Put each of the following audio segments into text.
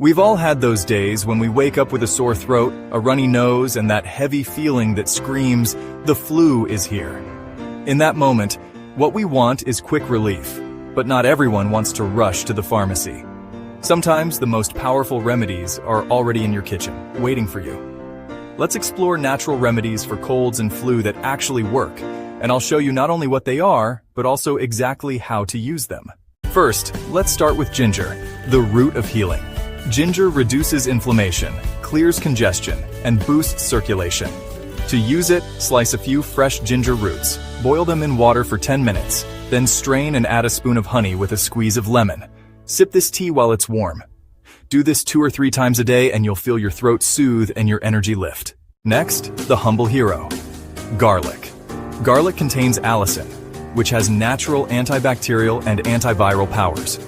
We've all had those days when we wake up with a sore throat, a runny nose, and that heavy feeling that screams, "The flu is here." In that moment, what we want is quick relief, but not everyone wants to rush to the pharmacy. Sometimes the most powerful remedies are already in your kitchen, waiting for you. Let's explore natural remedies for colds and flu that actually work, and I'll show you not only what they are, but also exactly how to use them. First, let's start with ginger, the root of healing. Ginger reduces inflammation, clears congestion, and boosts circulation. To use it, slice a few fresh ginger roots, boil them in water for 10 minutes, then strain and add a spoon of honey with a squeeze of lemon. Sip this tea while it's warm. Do this 2 or 3 times a day and you'll feel your throat soothe and your energy lift. Next, the humble hero, garlic. Garlic contains allicin, which has natural antibacterial and antiviral powers.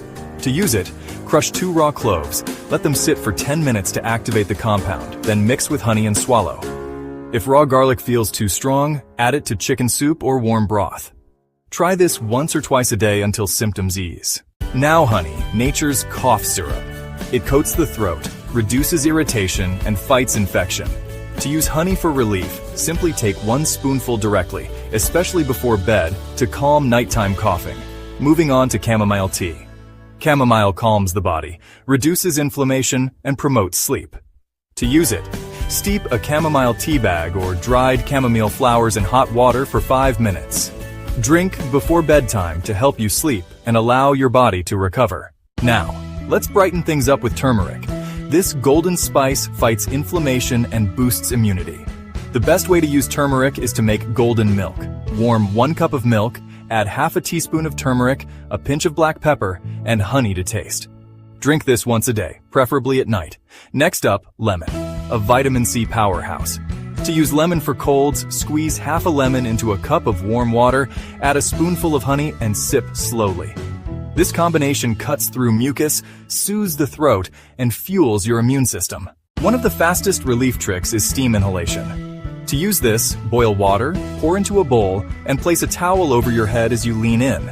To use it, crush 2 raw cloves, let them sit for 10 minutes to activate the compound, then mix with honey and swallow. If raw garlic feels too strong, add it to chicken soup or warm broth. Try this once or twice a day until symptoms ease. Now honey, nature's cough syrup. It coats the throat, reduces irritation, and fights infection. To use honey for relief, simply take 1 spoonful directly, especially before bed, to calm nighttime coughing. Moving on to chamomile tea. Chamomile calms the body, reduces inflammation, and promotes sleep. To use it, steep a chamomile tea bag or dried chamomile flowers in hot water for 5 minutes. Drink before bedtime to help you sleep and allow your body to recover. Now, let's brighten things up with turmeric. This golden spice fights inflammation and boosts immunity. The best way to use turmeric is to make golden milk. Warm 1 cup of milk, add half a teaspoon of turmeric, a pinch of black pepper, and honey to taste. Drink this once a day, preferably at night. Next up, lemon, a vitamin C powerhouse. To use lemon for colds, squeeze half a lemon into a cup of warm water, add a spoonful of honey, and sip slowly. This combination cuts through mucus, soothes the throat, and fuels your immune system. One of the fastest relief tricks is steam inhalation. To use this, boil water, pour into a bowl, and place a towel over your head as you lean in.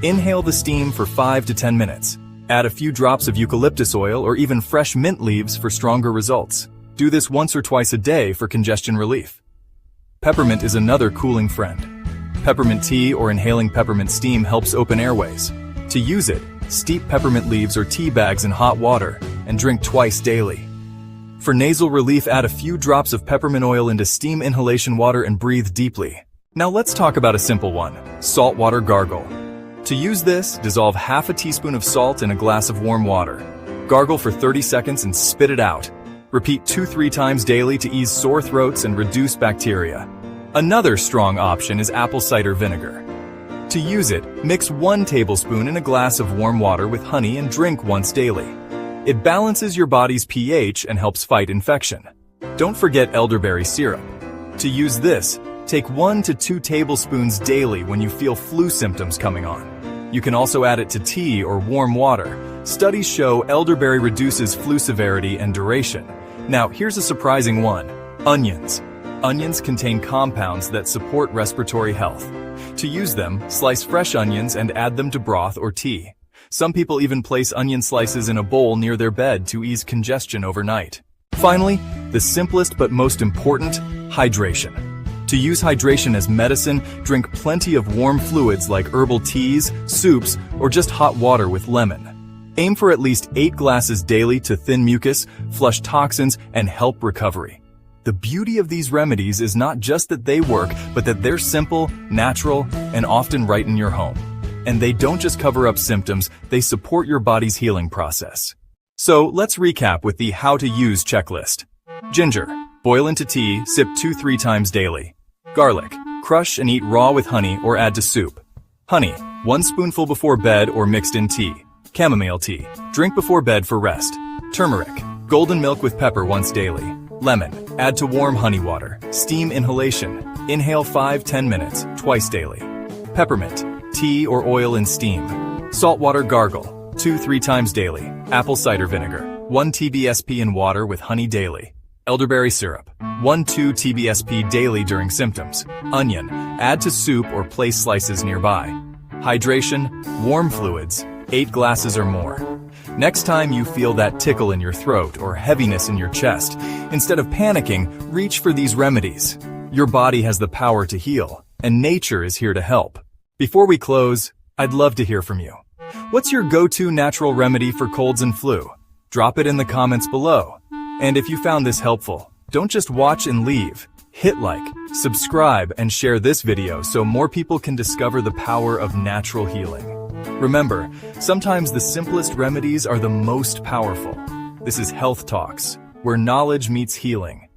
Inhale the steam for 5 to 10 minutes. Add a few drops of eucalyptus oil or even fresh mint leaves for stronger results. Do this once or twice a day for congestion relief. Peppermint is another cooling friend. Peppermint tea or inhaling peppermint steam helps open airways. To use it, steep peppermint leaves or tea bags in hot water and drink twice daily. For nasal relief, add a few drops of peppermint oil into steam inhalation water and breathe deeply. Now let's talk about a simple one, saltwater gargle. To use this, dissolve half a teaspoon of salt in a glass of warm water. Gargle for 30 seconds and spit it out. Repeat 2-3 times daily to ease sore throats and reduce bacteria. Another strong option is apple cider vinegar. To use it, mix 1 tablespoon in a glass of warm water with honey and drink once daily. It balances your body's pH and helps fight infection. Don't forget elderberry syrup. To use this, take 1 to 2 tablespoons daily when you feel flu symptoms coming on. You can also add it to tea or warm water. Studies show elderberry reduces flu severity and duration. Now, here's a surprising one, onions. Onions contain compounds that support respiratory health. To use them, slice fresh onions and add them to broth or tea. Some people even place onion slices in a bowl near their bed to ease congestion overnight. Finally, the simplest but most important, hydration. To use hydration as medicine, drink plenty of warm fluids like herbal teas, soups, or just hot water with lemon. Aim for at least 8 glasses daily to thin mucus, flush toxins, and help recovery. The beauty of these remedies is not just that they work, but that they're simple, natural, and often right in your home. And they don't just cover up symptoms, they support your body's healing process. So let's recap with the how to use checklist. Ginger, boil into tea, sip 2-3 times daily. Garlic, crush and eat raw with honey or add to soup. Honey, 1 spoonful before bed or mixed in tea. Chamomile tea, drink before bed for rest. Turmeric, golden milk with pepper once daily. Lemon, add to warm honey water. Steam inhalation, inhale 5-10 minutes, twice daily. Peppermint, tea or oil in steam. Saltwater gargle, 2-3 times daily. Apple cider vinegar, 1 TBSP in water with honey daily. Elderberry syrup, 1-2 TBSP daily during symptoms. Onion, add to soup or place slices nearby. Hydration, warm fluids, 8 glasses or more. Next time you feel that tickle in your throat or heaviness in your chest, instead of panicking, reach for these remedies. Your body has the power to heal, and nature is here to help. Before we close, I'd love to hear from you. What's your go-to natural remedy for colds and flu? Drop it in the comments below. And if you found this helpful, don't just watch and leave. Hit like, subscribe, and share this video so more people can discover the power of natural healing. Remember, sometimes the simplest remedies are the most powerful. This is Health Talks, where knowledge meets healing.